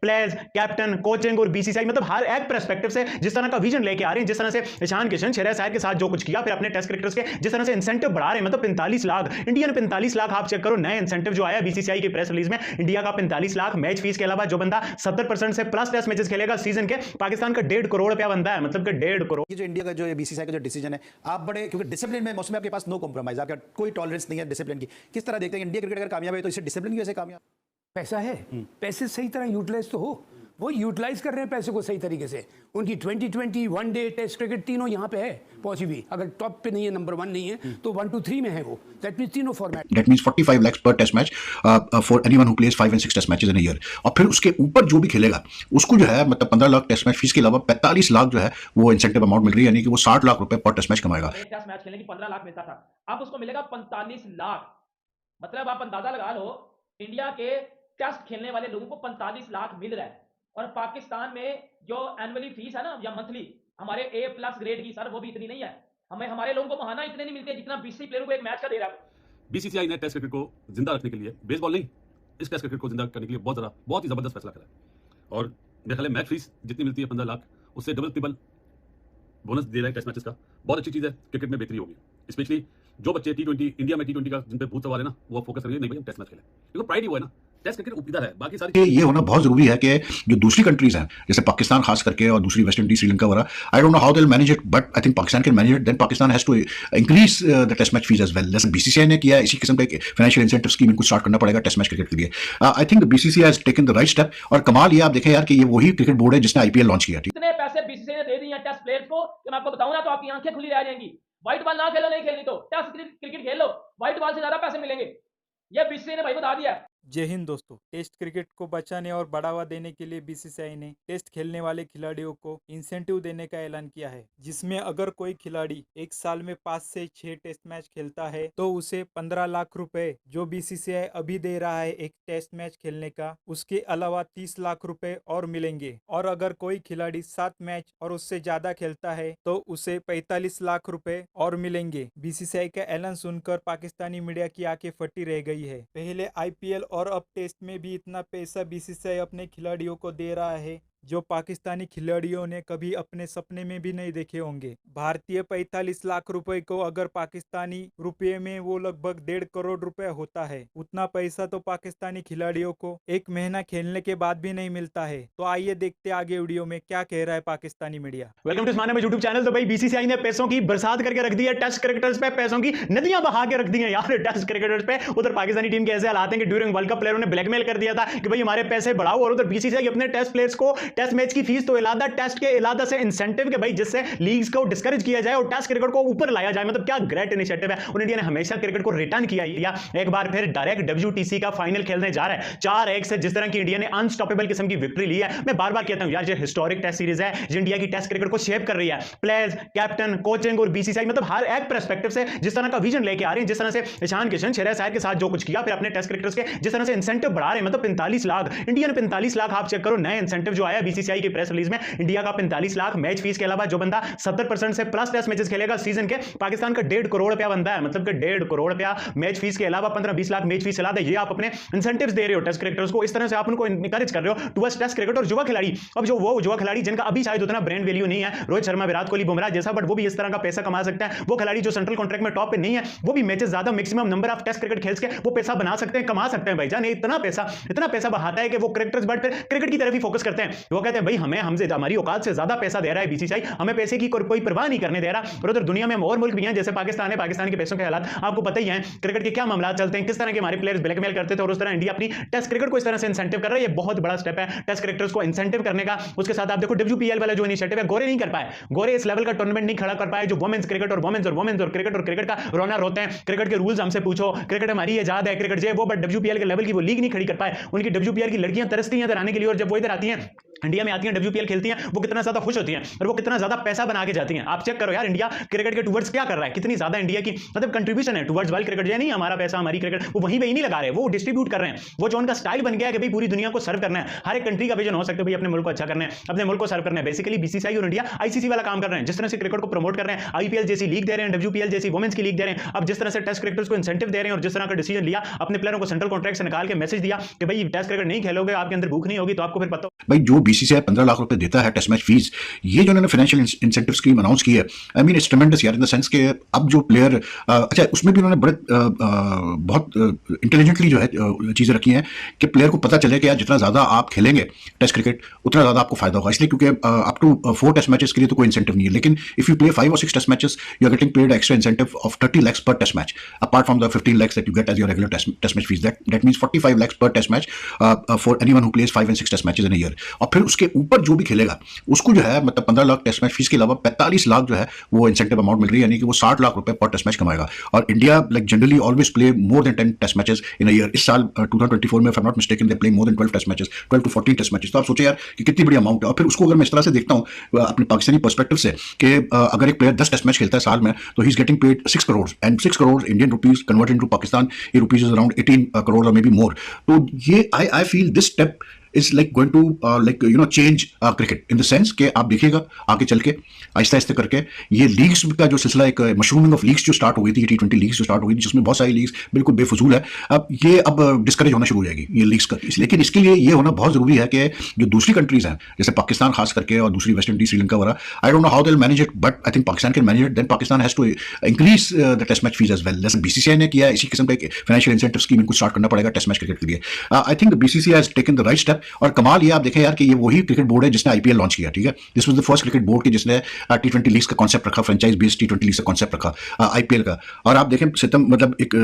Players, captain, coaching और BCCI मतलब हर एक पर्सपेक्टिव से जिस तरह का विजन लेके आ रहे हैं, जिस तरह से ईशान किशन, श्रेयस अय्यर के साथ जो कुछ किया, फिर अपने टेस्ट क्रिकेटर्स के जिस तरह से इंसेंटिव बढ़ा रहे हैं, मतलब 45 लाख इंडिया ने 45 लाख आप चेक करो नए इंसेंटिव जो आया बीसीसीआई की प्रेस रिलीज में, इंडिया का 45 लाख मैच फीस के अलावा जो बंदा 70% से प्लस टेस्ट मैचेस खेलेगा सीजन के, पाकिस्तान का 1.5 करोड़ रुपया बनता है, मतलब कि 1.5 करोड़। ये जो इंडिया का जो बीसीसीआई का जो डिसीजन है, आप बड़े क्योंकि डिसिप्लिन में मौसम में आपके पास नो कॉम्प्रोमाइज, आपका कोई टॉलरेंस नहीं है डिसिप्लिन की, किस तरह देखते हैं इंडिया क्रिकेट अगर कामयाब है तो इसे डिसिप्लिन की वजह से कामयाब? पैसा है, पैसे सही तरह यूटिलाइज तो हो, वो यूटिलाइज कर रहे हैं पैसे को सही तरीके से। उनकी 2020 वनडे टेस्ट क्रिकेट तीनों यहाँ पे है पहुंची भी, अगर टॉप पे नहीं है, नंबर 1 नहीं है तो 1 2 3 में है वो। दैट मींस तीनों format, that means 45 lakhs per test match for anyone who plays 5 and 6 test matches in a year। और फिर उसके ऊपर जो भी खेलेगा उसको जो है मतलब 15 लाख टेस्ट मैच फीस के अलावा 45 लाख जो है वो इंसेंटिव अमाउंट मिल रही है, यानी कि वो 60 लाख रुपए पर टेस्ट मैच कमाएगा। एक टेस्ट मैच खेलने की 15 लाख मिलता था, अब उसको मिलेगा 45 लाख। मतलब आप अंदाजा लगा लो, इंडिया के टेस्ट खेलने वाले लोगों को 45 लाख मिल रहा है। और पाकिस्तान में जो एनुअली फीस है ना या मंथली हमारे A+ ग्रेड की, सर वो भी इतनी नहीं है। हमें हमारे लोगों को महाना इतने नहीं मिलते जितना बीसीसीआई प्लेयर को एक मैच का दे रहा है। बीसीसीआई ने टेस्ट क्रिकेट को जिंदा रखने के लिए, बेसबॉल नहीं, इस टेस्ट क्रिकेट को जिंदा करने के लिए बहुत ही जबरदस्त फैसला करा है। और मेरे ख्याल मैच फीस जितनी मिलती है 15 लाख, उससे डबल ट्रिपल बोनस दे रहा है टेस्ट मैचेस का। बहुत अच्छी चीज है, क्रिकेट में बेहतरी होगी। स्पेशली जो बच्चे T20 इंडिया में T20 का जिन पे भूत सवार है ना, वो फोकस करेंगे नहीं भाई हम टेस्ट मैच खेलें, क्योंकि प्राइड ही वो है ना, टेस्ट क्रिकेट इधर है, बाकी सारी ये होना बहुत जरूरी है कि जो दूसरी कंट्रीज हैं जैसे पाकिस्तान खास करके और दूसरी वेस्ट इंडीज, श्रीलंका वगैरह, I don't know how they will manage it, but I think Pakistan can manage it. Then Pakistan has to increase the test match fees as well, जैसे बीसीसीआई ने किया। इसी किस्म का एक फाइनेंशियल इंसेंटिव स्कीम इनको स्टार्ट करना पड़ेगा टेस्ट मैच क्रिकेट के लिए। I think BCCI has taken the right step. और कमाल ये आप देखें यार कि ये वही क्रिकेट बोर्ड है जिसने आईपीएल लॉन्च किया। इतने पैसे बीसीसीआई ने दे दिए हैं टेस्ट प्लेयर्स को कि मैं आपको बताऊं ना तो आपकी आंखें खुली रह जाएंगी। व्हाइट बॉल ना खेलो, नहीं खेलनी तो टेस्ट क्रिकेट खेल लो, व्हाइट बॉल से ज्यादा पैसे मिलेंगे, ये बीसीसीआई ने भाई बता दिया है। जय हिंद दोस्तों। टेस्ट क्रिकेट को बचाने और बढ़ावा देने के लिए बीसीसीआई ने टेस्ट खेलने वाले खिलाड़ियों को इंसेंटिव देने का ऐलान किया है, जिसमें अगर कोई खिलाड़ी एक साल में 5 से 6 टेस्ट मैच खेलता है तो उसे 15 लाख रुपए जो बीसीसीआई अभी दे रहा है एक टेस्ट मैच खेलने का, उसके अलावा 30 लाख रुपए और मिलेंगे। और अगर कोई खिलाड़ी 7 मैच और उससे ज्यादा खेलता है तो उसे 45 लाख रुपए और मिलेंगे। बीसीसीआई का ऐलान सुनकर पाकिस्तानी मीडिया की आंखें फटी रह गई है। पहले आईपीएल और अब टेस्ट में भी इतना पैसा बीसीसीआई अपने खिलाड़ियों को दे रहा है जो पाकिस्तानी खिलाड़ियों ने कभी अपने सपने में भी नहीं देखे होंगे। भारतीय 45 लाख रुपए को अगर पाकिस्तानी रुपये में वो लगभग 1.5 करोड़ रुपए होता है। उतना पैसा तो पाकिस्तानी खिलाड़ियों को एक महीना खेलने के बाद भी नहीं मिलता है। तो आइए देखते आगे वीडियो में क्या कह रहा है Pakistani media. Welcome to smart YouTube channel. तो भाई बीसीसीआई ने पैसों की बरसात करके रख दी है टेस्ट क्रिकेटर्स पे, पैसों की नदियां बहा के रख दी हैं यार टेस्ट क्रिकेटर्स पे। उधर पाकिस्तानी टीम के ऐसे हालात हैं कि ड्यूरिंग वर्ल्ड कप प्लेयरों ने ब्लैकमेल कर दिया था कि भाई हमारे पैसे बढ़ाओ, और उधर बीसीसीआई अपने टेस्ट प्लेयर्स को टेस्ट मैच की फीस तो इलादा, टेस्ट के इलादा से इंसेंटिव के भाई जिससे लीग्स को डिस्करेज किया जाए और टेस्ट क्रिकेट को ऊपर लाया जाए। मतलब क्या ग्रेट इनिशिएटिव है। और इंडिया ने हमेशा क्रिकेट को रिटर्न किया या एक बार फिर डायरेक्ट WTC का फाइनल खेलने जा रहा है 4-1 से। जिस तरह की इंडिया ने अनस्टॉपेबल किस्म की विक्ट्री ली है, मैं बार बार कहता हूं यार ये हिस्टोरिक टेस्ट सीरीज है जो इंडिया की टेस्ट क्रिकेट को शेप कर रही है। प्लेयर्स, कैप्टन, कोचिंग और बीसीसीआई मतलब हर एक पर्सपेक्टिव से जिस तरह का विजन लेके आ रहे हैं, जिस तरह से ईशान किशन, श्रेयस अय्यर के साथ जो कुछ किया, फिर अपने टेस्ट क्रिकेटर्स के जिस तरह से इंसेंटिव बढ़ा रहे हैं, मतलब 45 लाख इंडिया ने 45 लाख आप चेक करो नए इंसेंटिव जो आया बीसीसीआई की प्रेस रिलीज में, इंडिया का 45 लाख मैच फीस के अलावा जो बंदा 70% से प्लस टेस्ट मैचेस खेलेगा सीजन के, पाकिस्तान का 1.5 करोड़ रुपया बनता है। मतलब कि 1.5 करोड़ रुपया मैच फीस के अलावा 15-20 लाख मैच फीस अलावा ये आप अपने इंसेंटिव्स दे रहे हो टेस्ट क्रिकेटर्स को। इस तरह से आप उनको इनकरेज कर रहे हो टुवर्ड्स टेस्ट क्रिकेट। और युवा खिलाड़ी, अब जो वो युवा खिलाड़ी जिनका अभी शायद उतना ब्रांड वैल्यू नहीं है, रोहित शर्मा, विराट कोहली, बुमराह जैसा, बट वो भी इस तरह का पैसा कमा सकता है। वो खिलाड़ी जो सेंट्रल कॉन्ट्रैक्ट में टॉप पे नहीं है, वो भी मैचेस ज्यादा maximum number of test cricket खेल के वो पैसा बना सकते हैं, कमा सकते हैं। भाईजान इतना पैसा बहाता है कि वो क्रिकेटर्स बट फिर क्रिकेट की तरफ ही फोकस करते हैं। वो कहते हैं भाई हमसे हमारी औकात से ज्यादा पैसा दे रहा है बीसीसीआई, हमें पैसे की कोई परवाह नहीं करने दे रहा। और उधर दुनिया में और मुल्क भी हैं जैसे पाकिस्तान है, पाकिस्तान के पैसों के हालात आपको पता ही है, क्रिकेट के क्या मामला चलते हैं, किस तरह के हमारे प्लेयर्स ब्लैकमेल करते थे, और उस तरह इंडिया अपनी टेस्ट क्रिकेट को इस तरह से इंसेंटिव कर रहा है। ये बहुत बड़ा स्टेप है टेस्ट क्रिकेटर्स को इंसेंटिव करने का। उसके साथ आप देखो WPL वाला जो इनिशिएटिव है, गोरे नहीं कर पाए, गोरे इस लेवल का टूर्नामेंट नहीं खड़ा कर पाए जो वुमेन्स क्रिकेट और वुमेन्स और क्रिकेट का रनर होते हैं। क्रिकेट के रूल्स हमसे पूछो, क्रिकेट हमारी आजाद है, क्रिकेट जो वो, बट WPL के लेवल की वो लीग नहीं खड़ी कर पाए। उनकी WPL की लड़कियां तरसती हैं इधर आने के लिए, और जब वो इधर आती हैं इंडिया में आती हैं, WPL खेलती हैं, वो कितना ज्यादा खुश होती हैं और वो कितना ज्यादा पैसा बना के जाती हैं। आप चेक करो यार, इंडिया क्रिकेट के टूवर्ड्स क्या कर रहा है, कितनी ज्यादा इंडिया की मतलब कंट्रीब्यूशन है टूवर्ड्स वर्ल्ड क्रिकेट। नहीं हमारा पैसा हमारी क्रिकेट, वो वहीं पे ही नहीं लगा रहे, वो डिस्ट्रीब्यूट कर रहे हैं। वो जो उनका स्टाइल बन गया है कि भाई पूरी दुनिया को सर्व करना है, हर एक कंट्री का विजन हो सकता है भाई अपने मुल्क को अच्छा करना है, अपने मुल्क को सर्व करना है। बेसिकली BCCI और इंडिया ICC वाला काम कर रहे हैं, जिस तरह से क्रिकेट को प्रमोट कर रहे हैं, IPL जैसी लीग दे रहे हैं, WPL जैसी वुमेन्स की लीग दे रहे हैं। अब जिस तरह से टेस्ट क्रिकेटर्स को इंसेंटिव दे रहे हैं और जिस तरह का डिसीजन लिया, अपने प्लेयरों को सेंट्रल कॉन्ट्रैक्ट से निकाल के मैसेज दिया कि भाई टेस्ट क्रिकेट नहीं खेलोगे, आपके अंदर भूख नहीं होगी, तो आपको फिर पता भाई जो BCCI 15 लाख रुपए देता है टेस्ट मैच फीस, ये जो उन्होंने फाइनेंशियल इंसेंटिव स्कीम अनाउंस की है, आई मीन इट्स ट्रेमेंडस यार, इन द सेंस के अब जो प्लेयर अच्छा उसमें भी उन्होंने बड़े बहुत इंटेलिजेंटली जो है चीज़ें रखी हैं कि प्लेयर को पता चले कि यार जितना ज़्यादा आप खेलेंगे टेस्ट क्रिकेट उतना ज़्यादा आपको फायदा होगा। इसलिए क्योंकि अप टू 4 टेस्ट मैचेस के लिए तो कोई इंसेंटिव नहीं है, लेकिन इफ यू प्ले 5 और 6 test matches you are getting paid extra incentive of 30 lakhs per test match apart from the 15 lakhs that you get as your regular test match fees. That means 45 lakhs per test match for anyone who plays 5 and 6 test matches in a year. और फिर उसके ऊपर जो भी खेलेगा उसको जो है मतलब 15 लाख टेस्ट मैच फीस के अलावा 45 लाख जो है वो इंसेंटिव अमाउंट मिल रही है, यानी कि वो 60 लाख रुपए पर टेस्ट मैच कमाएगा। और India like generally always play more than 10 test matches in a year. इस साल 2024 में if I am not mistaken they play more than 12 test matches, 12 to 14 test matches. तो आप सोचिए यार कि कितनी बड़ी अमाउंट है। और फिर उसको अगर मैं इस तरह से देखता हूँ अपने पाकिस्तानी पर्सपेक्टिव से कि अगर एक प्लेयर 10 टेस्ट मैच खेलता है साल में तो he is getting paid 6 crore, and 6 crore Indian rupees converted into Pakistan ये रुपीज इज अराउंड 18 करोड़ और मे बी मोर। तो ये I feel this step is like going to change cricket in the sense कि आप देखिएगा आगे चल के आहिस्ता आहिस्ता करके ये लीग्स का जो सिलसिला एक मशरूमिंग ऑफ लीग्स जो स्टार्ट हो गई थी, T20 लीग्स जो स्टार्ट हो गई थी जिसमें बहुत सारी लीग्स बिल्कुल बेफजूल है, अब डिस्करेज होना शुरू हो जाएगी ये लीग्स का। लेकिन इसके लिए ये होना बहुत जरूरी है कि जो दूसरी कंट्रीज हैं जैसे पाकिस्तान खास करके और दूसरी वेस्ट इंडीज श्रीलंका वगैरह, I don't know how they will manage it but I think Pakistan can manage it. Then Pakistan has to increase the test match fees as well, जैसे BCCI ने किया इसी किस्म का एक फाइनेंशियल इंसेंटिव स्कीम इनको स्टार्ट करना पड़ेगा टेस्ट मैच क्रिकेट के लिए। I think BCCI has taken the right step. और कमाल ये आप देखें यार कि ये वही क्रिकेट बोर्ड है जिसने IPL लॉन्च किया, ठीक है। This was the first cricket board की जिसने T20 लीग्स का कांसेप्ट रखा, फ्रेंचाइज बेस्ड T20 लीग्स का कांसेप्ट रखा IPL का। और आप देखें सितम मतलब एक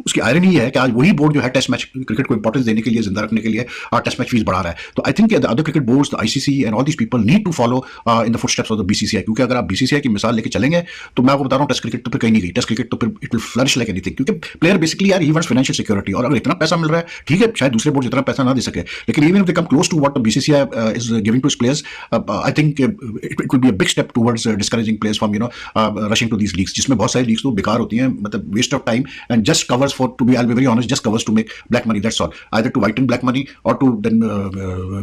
उसकी आयरनी ये है कि आज वही बोर्ड जो है टेस्ट मैच क्रिकेट को इंपॉर्टेंस देने के लिए, जिंदा रखने के लिए टेस्ट मैच फीस बढ़ा रहा है। तो I think the other cricket boards, the ICC and all these people need to follow in the footsteps of the BCCI, क्योंकि अगर आप BCCI की मिसाल लेके चलेंगे तो मैं आपको बता रहा हूँ टेस्ट क्रिकेट तो फिर कहीं नहीं गई। टेस्ट क्रिकेट तो फिर it will flourish like anything, क्योंकि प्लेयर बेसिकली यार ही वांट्स फाइनेंशियल सिक्योरिटी। और अगर इतना पैसा मिल रहा है, ठीक है शायद दूसरे बोर्ड इतना पैसा ना दे सके, लेकिन even if they come close to what the BCCI is giving to its players, I think it will be a big step towards discouraging players from rushing to these leagues, जिसमें बहुत सारी leagues तो बेकार होती हैं, मतलब waste of time and just covers for, to be I'll be very honest, just covers to make black money, that's all, either to whiten black money or to then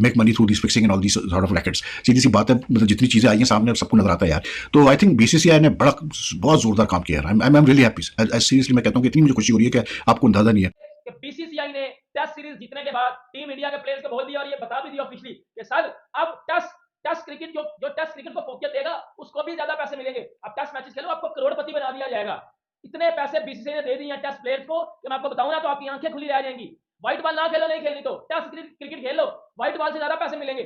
make money through these fixing and all these sort of rackets। सीधी सी बात है, मतलब जितनी चीजें आई हैं सामने सबको नजर आता है यार। तो आई थिंक BCCI ने बड़ा बहुत जोरदार काम किया है। I am really happy, seriously मैं कहता हूँ कि इतनी मुझे खुशी हो रही है कि आपको अंदाजा नहीं है कि BCCI ने टेस्ट सीरीज जीतने के बाद टीम इंडिया के प्लेयर्स को बोल दिया और ये बता भी दिया ऑफिशियली कि सर अब टेस्ट क्रिकेट जो टेस्ट क्रिकेट को फोकियत देगा उसको भी ज्यादा पैसे मिलेंगे। अब टेस्ट मैचेस खेलो, आपको करोड़पति बना दिया जाएगा। इतने पैसे BCCI ने दे दिए हैं टेस्ट प्लेयर्स को कि मैं आपको बताऊं ना तो आपकी आंखें खुली रह जाएंगी। व्हाइट बॉल ना खेलो, नहीं खेलनी तो टेस्ट क्रिकेट खेल लो, व्हाइट बॉल से ज्यादा पैसे मिलेंगे।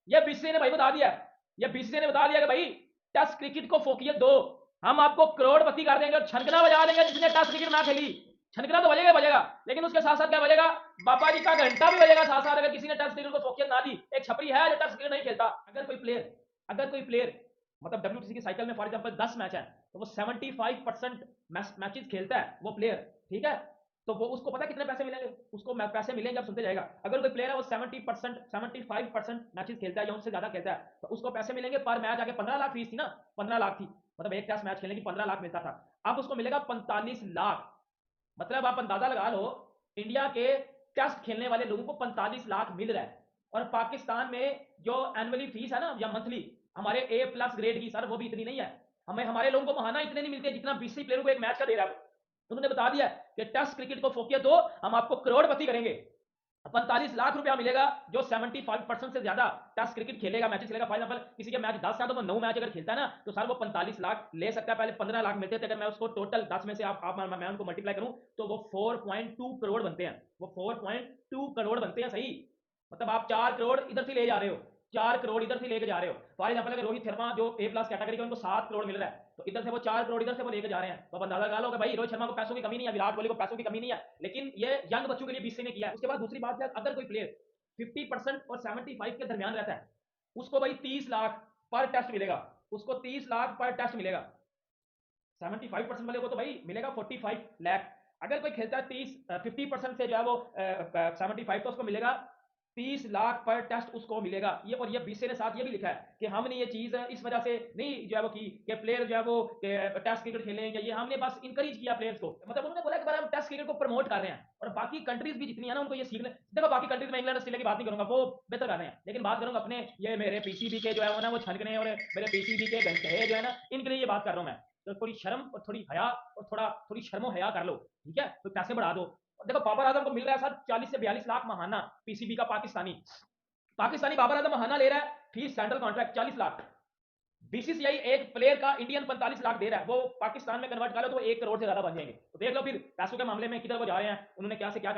ये BCCI ने भाई बता दिया, ये BCCI ने बता दिया कि भाई टेस्ट क्रिकेट को फोकियत दो, हम आपको करोड़पति कर देंगे और छनकना बजा देंगे। जिसने टेस्ट क्रिकेट ना खेली छनकना तो बजेगा, लेकिन उसके साथ साथ क्या बजेगा, बाबा जी का घंटा भी बजेगा साथ साथ। अगर किसी ने टेस्ट क्रिकेट को फोकियत ना दी, एक छपरी है जो टेस्ट क्रिकेट नहीं खेलता, अगर कोई प्लेयर मतलब WTC की साइकिल में फॉर एग्जांपल 10 मैच है तो वो 75% मैचेस खेलता है वो प्लेयर, ठीक है। तो वो उसको पता कितने पैसे मिलेंगे, उसको पैसे मिलेंगे, अब सुनते जाएगा। अगर कोई प्लेयर है वो 75% मैचेस खेलता है या उससे ज्यादा खेलता है तो उसको पैसे मिलेंगे पर मैच। आगे 15 लाख फीस थी ना, 15 लाख थी, मतलब एक टेस्ट मैच खेलने की 15 लाख मिलता था, अब उसको मिलेगा 45 लाख। मतलब आप अंदाजा लगा लो इंडिया के टेस्ट खेलने वाले लोगों को 45 लाख मिल रहा है। और पाकिस्तान में जो एनुअली फीस है ना या मंथली हमारे A+ ग्रेड की, सर वो भी इतनी नहीं है। हमें हमारे लोगों को महाना इतने नहीं मिलते जितना BCCI प्लेयरों को एक मैच का दे रहा है। उन्होंने बता दिया कि टेस्ट क्रिकेट को फोकियत दो, हम आपको करोड़पति करेंगे। 45 लाख रुपया मिलेगा जो 75% से ज्यादा टेस्ट क्रिकेट खेलेगा, मैचेस खेलेगा। फॉर एग्जांपल किसी के मैच 10 है तो वो 9 मैच अगर खेलता है ना तो सर वो 45 लाख ले सकता है। पहले 15 लाख मिलते थे, अगर मैं उसको टोटल 10 में से मैं उनको मल्टीप्लाई करूं तो वो 4.2 करोड़ बनते हैं, वो 4.2 करोड़ बनते हैं। सही मतलब आप 4 करोड़ इधर से ले जा रहे हो, 4 करोड़ इधर से लेके जा रहे हो। फॉर एग्जांपल अगर रोहित शर्मा जो A+ कैटेगरी का उनको 7 करोड़ मिल रहा है तो इधर से वो 4 करोड़ इधर से वो लेके जा रहे हैं। तो अंदाजा लगा लो कि भाई रोहित शर्मा को पैसों की कमी नहीं है, विराट कोहली को पैसों की कमी नहीं है, लेकिन ये यंग बच्चों के लिए BCCI ने किया है। उसके बाद दूसरी बात है, अगर कोई प्लेयर 50% और 75 के दरमियान रहता है उसको भाई 30 लाख पर टेस्ट मिलेगा, उसको 30 लाख पर टेस्ट मिलेगा। 75% वाले को तो भाई मिलेगा 45 लाख। अगर कोई खेलता है 50% से जो है वो 75 तो उसको मिलेगा 30 लाख पर टेस्ट उसको मिलेगा। ये और ये बीसीसीआई ने साथ ये भी लिखा है कि हमने ये चीज इस वजह से नहीं जो है वो की कि प्लेयर जो है वो टेस्ट क्रिकेट खेलें, या ये हमने बस इंकरेज किया प्लेयर्स को। मतलब उन्होंने बोला कि हम टेस्ट क्रिकेट को प्रमोट कर रहे हैं, और बाकी कंट्रीज भी जितनी है ना उनको ये सीखने। देखो बाकी कंट्रीज में इंग्लैंड ऑस्ट्रेलिया की बात नहीं करूंगा, वो बेहतर कर रहे हैं, लेकिन बात करूंगा अपने ये मेरे पीसीबी के जो है वो ना वो छनकने और मेरे पीसीबी के घंटे जो है ना इनके लिए ये बात कर रहा हूं मैं। तो थोड़ी शर्म और थोड़ी हया और थोड़ी शर्मो हया कर लो, ठीक है? तो पैसे बढ़ा दो। और देखो बाबर आजम को मिल रहा है सर 40 से 42 लाख महाना पीसीबी का, पाकिस्तानी बाबर आजम महाना ले रहा है, fees central contract 40 lakh. BCCI एक प्लेयर का इंडियन 45 लाख दे रहा है, वो पाकिस्तान में कन्वर्ट कर लो तो 1 करोड़ से ज्यादा बन जाएंगे। तो देख लो फिर पैसों के मामले में किधर वो जा रहे हैं, उन्होंने क्या से क्या कर